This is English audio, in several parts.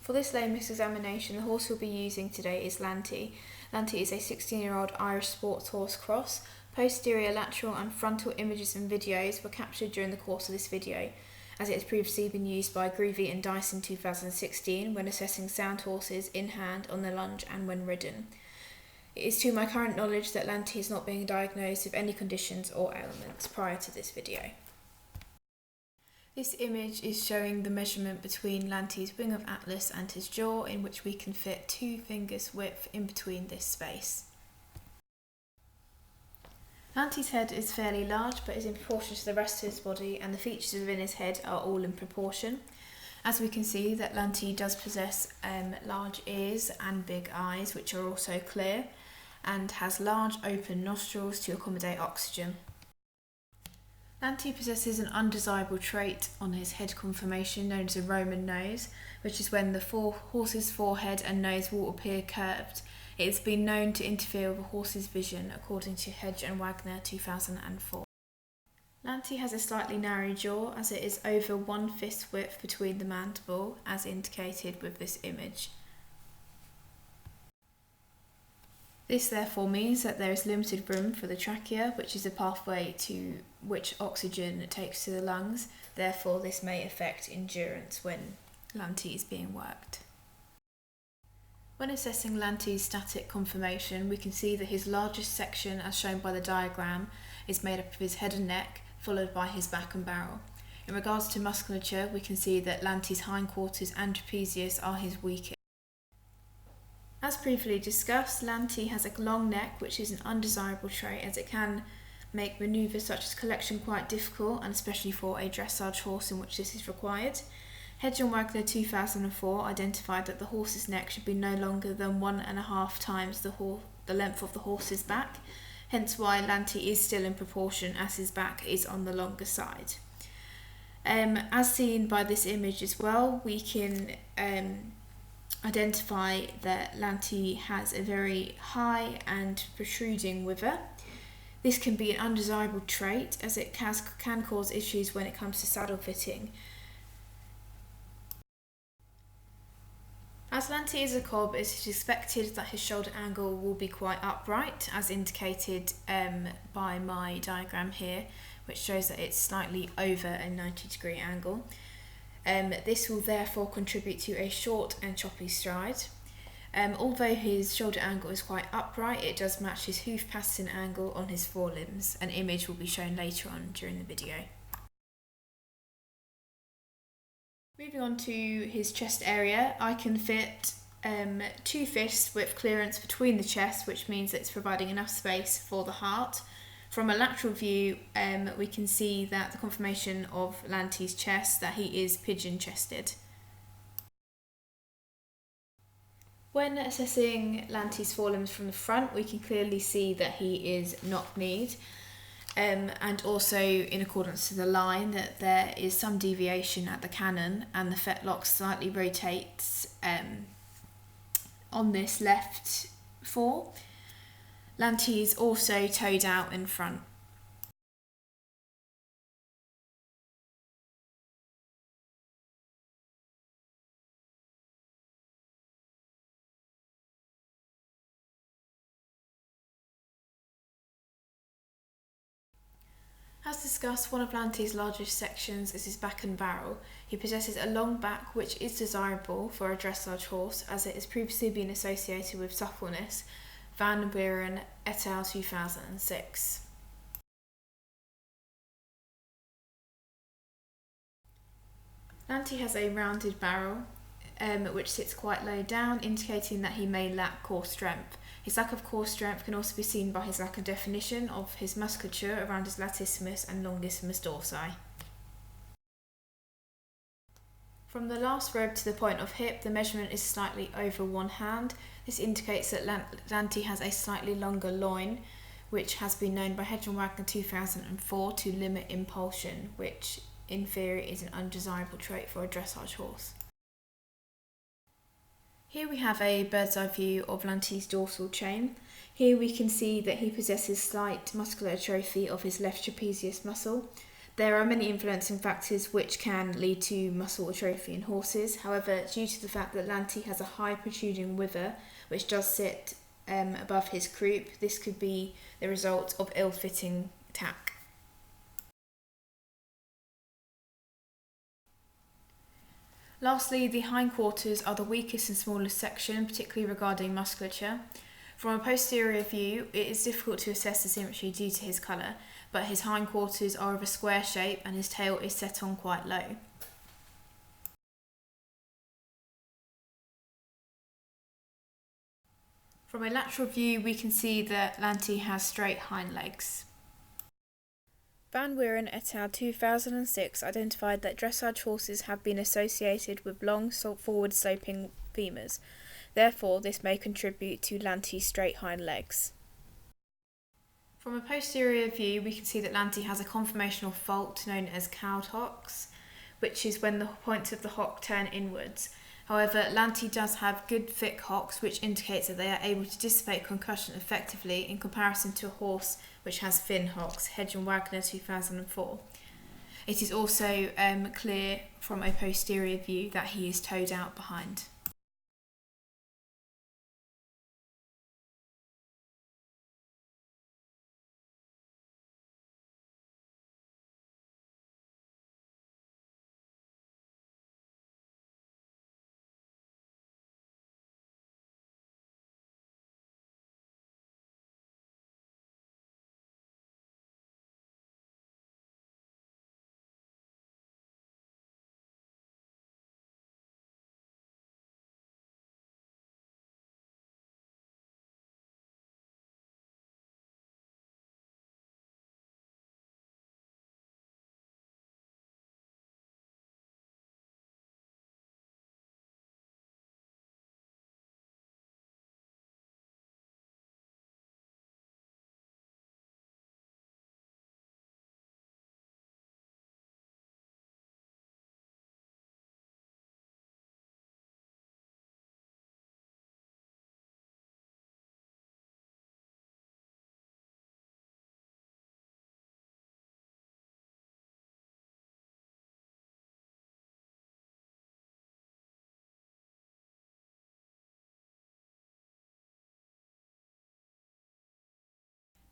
For this lameness examination, the horse we'll be using today is Lanty. Lanty is a 16-year-old Irish sports horse cross. Posterior, lateral and frontal images and videos were captured during the course of this video, as it has previously been used by Groovy and Dice in 2016 when assessing sound horses in hand, on the lunge and when ridden. It is to my current knowledge that Lanty is not being diagnosed with any conditions or ailments prior to this video. This image is showing the measurement between Lanty's wing of Atlas and his jaw, in which we can fit 2 fingers width in between this space. Lanty's head is fairly large but is in proportion to the rest of his body, and the features within his head are all in proportion. As we can see that Lanty does possess large ears and big eyes, which are also clear, and has large open nostrils to accommodate oxygen. Lanty possesses an undesirable trait on his head conformation known as a Roman nose, which is when the horse's forehead and nose will appear curved. It has been known to interfere with a horse's vision, according to Hedge and Wagner 2004. Lanty has a slightly narrow jaw, as it is over 1 fist width between the mandible, as indicated with this image. This therefore means that there is limited room for the trachea, which is a pathway to which oxygen takes to the lungs. Therefore, this may affect endurance when Lanty is being worked. When assessing Lanty's static conformation, we can see that his largest section, as shown by the diagram, is made up of his head and neck, followed by his back and barrel. In regards to musculature, we can see that Lanty's hindquarters and trapezius are his weakest. As previously discussed, Lanty has a long neck, which is an undesirable trait as it can make manoeuvres such as collection quite difficult, and especially for a dressage horse in which this is required. Hedge and Wagner 2004 identified that the horse's neck should be no longer than 1.5 times the length of the horse's back, hence why Lanty is still in proportion as his back is on the longer side. As seen by this image as well, we can identify that Lanty has a very high and protruding wither. This can be an undesirable trait as it can cause issues when it comes to saddle fitting. As Lanty is a cob, it is expected that his shoulder angle will be quite upright, as indicated by my diagram here, which shows that it's slightly over a 90-degree angle. This will therefore contribute to a short and choppy stride. Although his shoulder angle is quite upright, it does match his hoof pattern angle on his forelimbs. An image will be shown later on during the video. Moving on to his chest area, I can fit 2 fists with clearance between the chest, which means that it's providing enough space for the heart. From a lateral view, we can see that the conformation of Lanty's chest, that he is pigeon-chested. When assessing Lanty's forelimbs from the front, we can clearly see that he is knock-kneed, and also in accordance to the line that there is some deviation at the cannon and the fetlock slightly rotates on this left fore. Lanty is also toed out in front. As discussed, one of Lanty's largest sections is his back and barrel. He possesses a long back, which is desirable for a dressage horse, as it has previously been associated with suppleness. Van Buren et al. 2006. Lanty has a rounded barrel, which sits quite low down, indicating that he may lack core strength. His lack of core strength can also be seen by his lack of definition of his musculature around his latissimus and longissimus dorsi. From the last robe to the point of hip, the measurement is slightly over 1 hand. This indicates that Lanty has a slightly longer loin, which has been known by Hedge and Wagner 2004 to limit impulsion, which in theory is an undesirable trait for a dressage horse. Here we have a bird's eye view of Lanty's dorsal chain. Here we can see that he possesses slight muscular atrophy of his left trapezius muscle. There are many influencing factors which can lead to muscle atrophy in horses. However, due to the fact that Lanty has a high protruding wither, which does sit above his croup, this could be the result of ill-fitting tack. Lastly, the hindquarters are the weakest and smallest section, particularly regarding musculature. From a posterior view, it is difficult to assess the symmetry due to his colour, but his hindquarters are of a square shape and his tail is set on quite low. From a lateral view, we can see that Lanty has straight hind legs. Van Wieren et al. 2006 identified that dressage horses have been associated with long, forward-sloping femurs. Therefore, this may contribute to Lanty's straight hind legs. From a posterior view, we can see that Lanty has a conformational fault known as cowed hocks, which is when the points of the hock turn inwards. However, Lanty does have good thick hocks, which indicates that they are able to dissipate concussion effectively in comparison to a horse which has thin hocks, Hedge and Wagner 2004. It is also clear from a posterior view that he is toed out behind.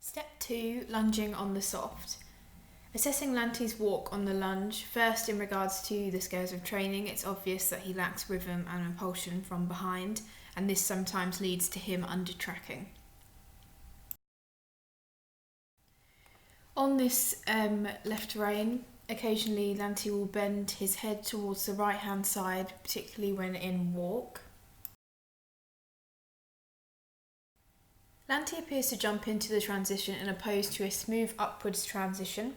Step 2. Lunging on the soft. Assessing Lanty's walk on the lunge. First, in regards to the scales of training, it's obvious that he lacks rhythm and impulsion from behind, and this sometimes leads to him under-tracking. On this left rein, occasionally Lanty will bend his head towards the right-hand side, particularly when in walk. Lanty appears to jump into the transition and opposed to a smooth upwards transition.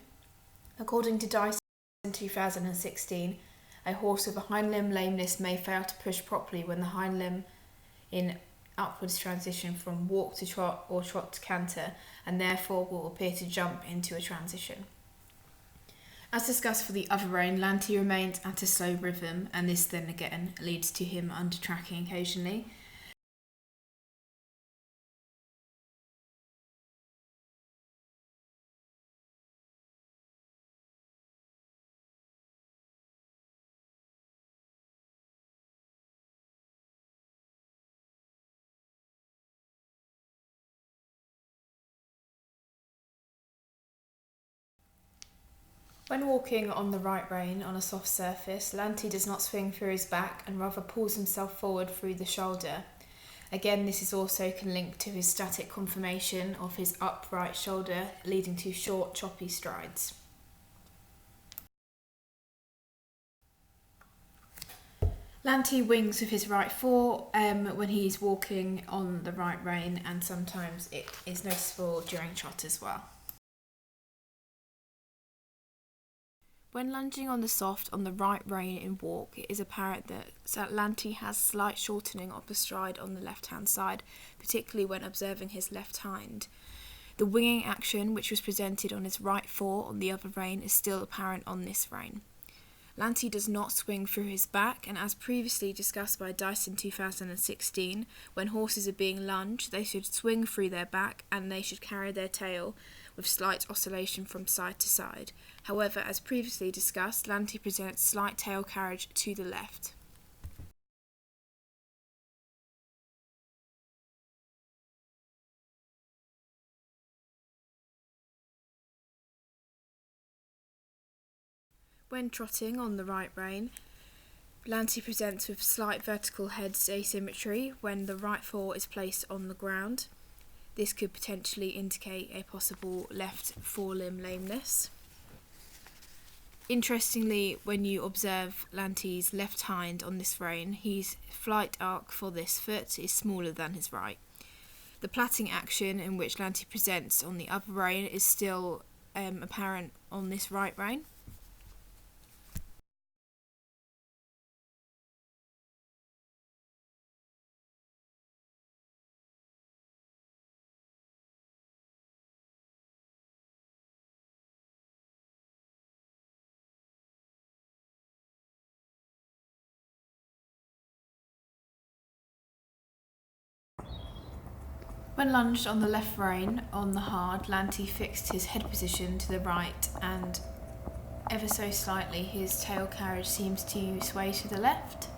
According to Diagnostics in 2016, a horse with a hind limb lameness may fail to push properly when the hind limb in upwards transition from walk to trot or trot to canter, and therefore will appear to jump into a transition. As discussed for the other rein, Lanty remains at a slow rhythm, and this then again leads to him under-tracking occasionally. When walking on the right rein on a soft surface, Lanty does not swing through his back and rather pulls himself forward through the shoulder. Again, this is also can link to his static conformation of his upright shoulder, leading to short, choppy strides. Lanty wings with his right fore when he's walking on the right rein, and sometimes it is noticeable during trot as well. When lunging on the soft on the right rein in walk, it is apparent that Lanty has slight shortening of the stride on the left-hand side, particularly when observing his left hind. The winging action, which was presented on his right fore on the other rein, is still apparent on this rein. Lanty does not swing through his back, and as previously discussed by Dyson 2016, when horses are being lunged, they should swing through their back and they should carry their tail with slight oscillation from side to side. However, as previously discussed, Lanty presents slight tail carriage to the left. When trotting on the right rein, Lanty presents with slight vertical head asymmetry when the right fore is placed on the ground. This could potentially indicate a possible left forelimb lameness. Interestingly, when you observe Lanty's left hind on this rein, his flight arc for this foot is smaller than his right. The plaiting action in which Lanty presents on the upper rein is still apparent on this right rein. When lunged on the left rein on the hard, Lanty fixed his head position to the right and ever so slightly his tail carriage seems to sway to the left.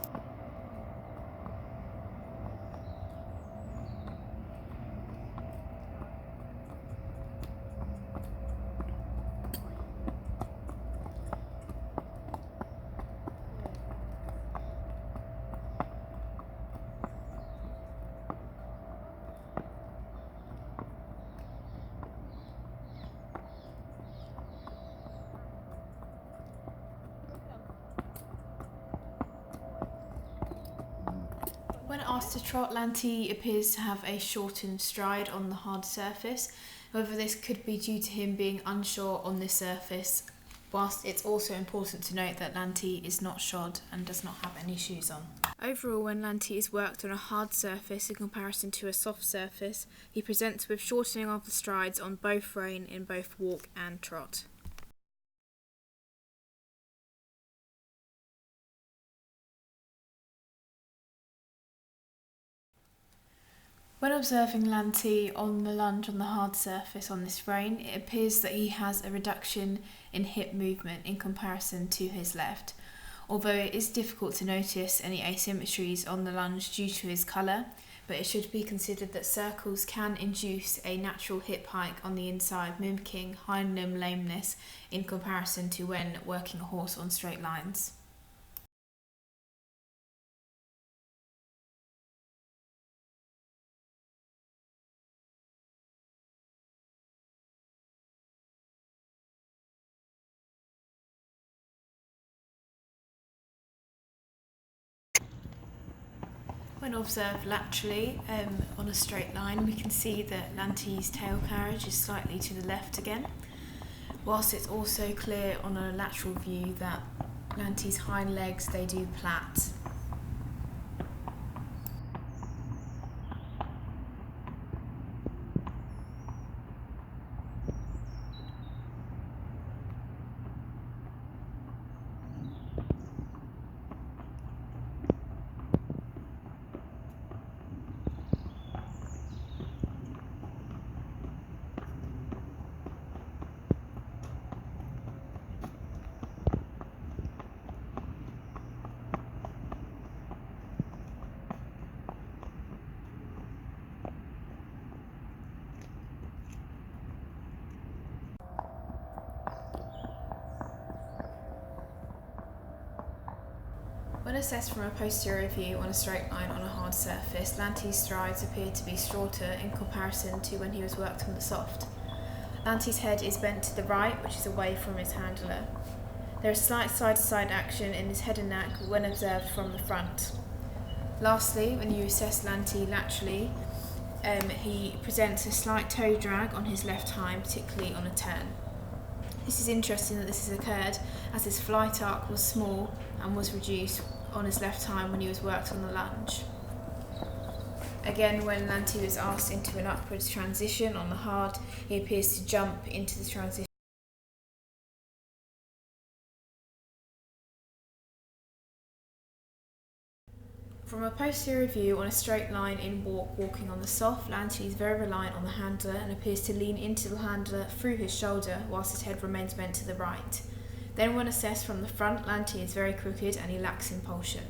When asked to trot, Lanty appears to have a shortened stride on the hard surface. However, this could be due to him being unsure on this surface, whilst it's also important to note that Lanty is not shod and does not have any shoes on. Overall, when Lanty is worked on a hard surface in comparison to a soft surface, he presents with shortening of the strides on both rein in both walk and trot. When observing Lanty on the lunge on the hard surface on this rein, it appears that he has a reduction in hip movement in comparison to his left. Although it is difficult to notice any asymmetries on the lunge due to his colour, but it should be considered that circles can induce a natural hip hike on the inside, mimicking hind limb lameness in comparison to when working a horse on straight lines. When observed laterally on a straight line, we can see that Lanty's tail carriage is slightly to the left again, whilst it's also clear on a lateral view that Lanty's hind legs, they do plait. When assessed from a posterior view on a straight line on a hard surface, Lanty's strides appear to be shorter in comparison to when he was worked on the soft. Lanty's head is bent to the right, which is away from his handler. There is slight side-to-side action in his head and neck when observed from the front. Lastly, when you assess Lanty laterally, he presents a slight toe drag on his left hind, particularly on a turn. This is interesting that this has occurred as his flight arc was small and was reduced on his left hind when he was worked on the lunge. Again, when Lanty was asked into an upwards transition on the hard, he appears to jump into the transition. From a posterior view on a straight line in walk walking on the soft, Lanty is very reliant on the handler and appears to lean into the handler through his shoulder whilst his head remains bent to the right. Then when assessed from the front, Lanty is very crooked and he lacks impulsion.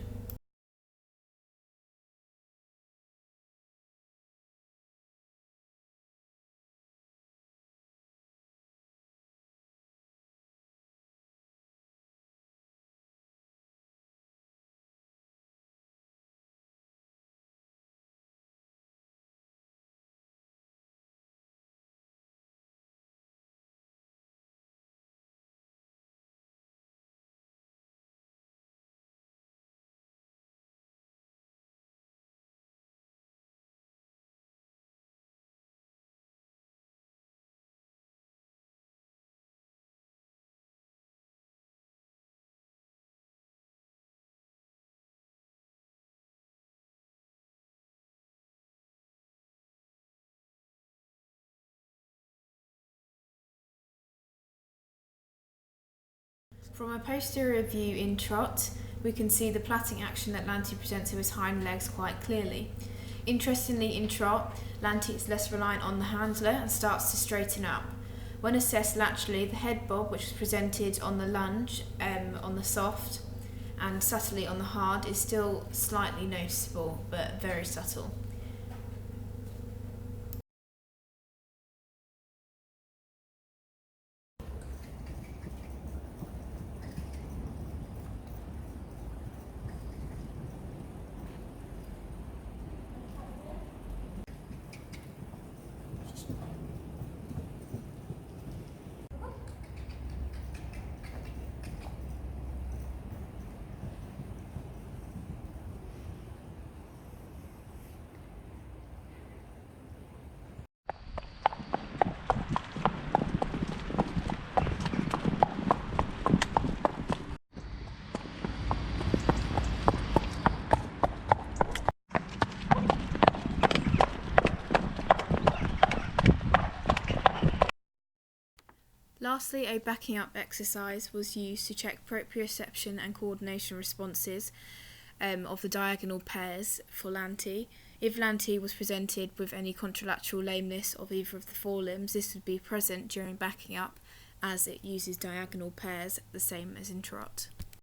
From a posterior view in trot, we can see the plaiting action that Lanty presents to his hind legs quite clearly. Interestingly, in trot, Lanty is less reliant on the handler and starts to straighten up. When assessed laterally, the head bob, which was presented on the lunge, on the soft, and subtly on the hard, is still slightly noticeable, but very subtle. Lastly, a backing up exercise was used to check proprioception and coordination responses of the diagonal pairs for Lanty. If Lanty was presented with any contralateral lameness of either of the forelimbs, this would be present during backing up, as it uses diagonal pairs the same as in trot.